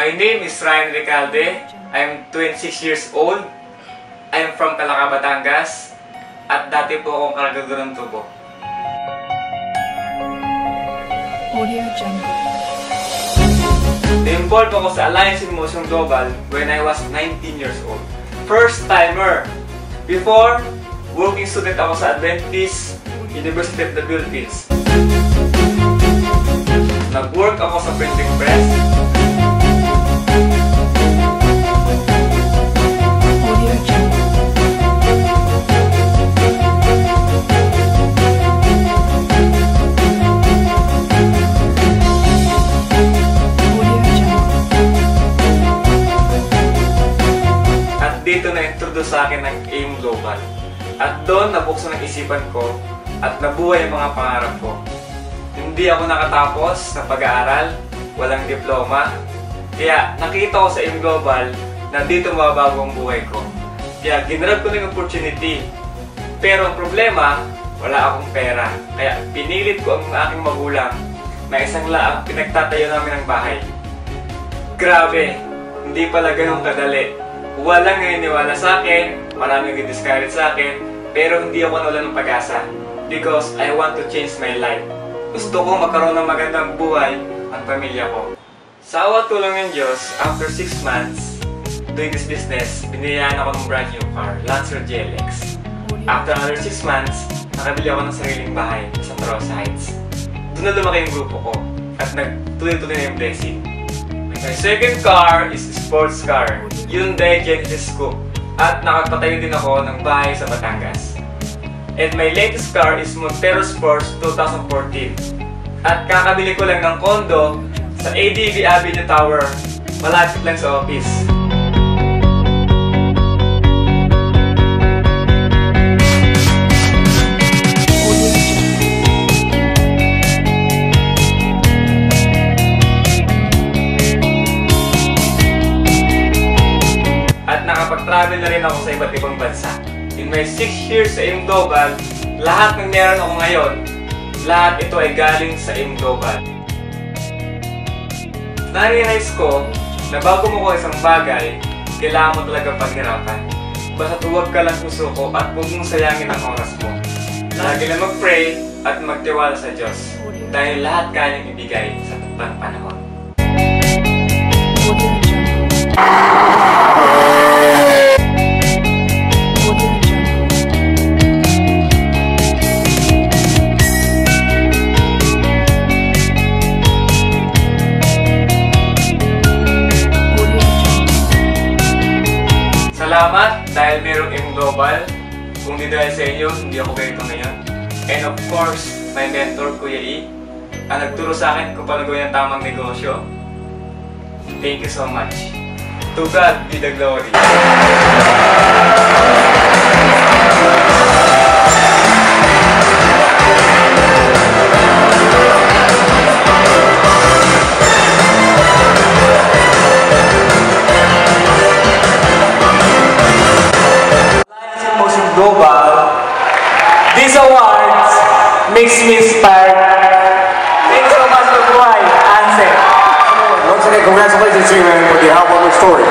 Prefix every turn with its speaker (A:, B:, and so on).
A: My name is Ryan Recalde. I'm 26 years old. I'm from Calaca, Batangas. At dati po akong karagagurang tubo.
B: Audio Jungle.
A: Na-involved ako sa Alliance in Motion Global when I was 19 years old. First timer! Before, working student ako sa Adventist University of the Philippines. Nag-work ako sa printing press.
B: Audio Jungle.
A: Dito na-introduce sa akin ng AIM Global. At doon nabuksan ang isipan ko at nabuhay ang mga pangarap ko. Hindi ako nakatapos sa pag-aaral, walang diploma. Kaya nakita ko sa AIM Global na dito mababago ang buhay ko. Kaya ginrab ko ng opportunity. Pero ang problema, wala akong pera. Kaya pinilit ko ang aking magulang na isang laang pinagtatayo namin ng bahay. Grabe, hindi pala ganun kadali. Walang naniniwala sa akin, maraming nag-discourage sa akin, pero hindi ako nawalan ng pag-asa because I want to change my life. Gusto ko magkaroon ng magandang buhay ang pamilya ko. Sa awa tulong ng Diyos, after 6 months doing this business, binayaan ako ng brand new car, Lancer GLX. After another 6 months, nakabili ako ng sariling bahay sa Tarosa Heights. Doon na lumaki yung grupo ko at nagtuloy-tuloy na yung blessing. My second car is a sports car, Hyundai Genesis Coupe, at nakapatayo din ako ng bahay sa Batangas. And my latest car is Montero Sports 2014, at kakabili ko lang ng kondo sa ADV Avenue Tower, malapit lang sa office. Nakapag-travel na rin ako sa iba't ibang bansa. In my 6 years sa AIM Global, lahat ng meron ako ngayon, lahat ito ay galing sa AIM Global. Na-realize ko na bago mo ko isang bagay, kailangan mo talaga paghirapan. Basta huwag ka lang susuko at huwag mong sayangin ang oras mo. Lagi lang mag-pray at magtiwala sa Diyos dahil lahat kanyang ibigay sa taktang panahon.
B: Audio Jungle.
A: Salamat dahil merong AIM Global. Kung di dahil sa inyo, hindi ako ganito ngayon. And of course, my mentor, Kuya E, ang nagturo sa akin kung paano gawin ang tamang negosyo. Thank you so much. To God be the glory. Global, these awards makes me inspired. Thanks so much for buhay, Ansel.
C: Once again, congratulations to you, man, for the heartwarming story.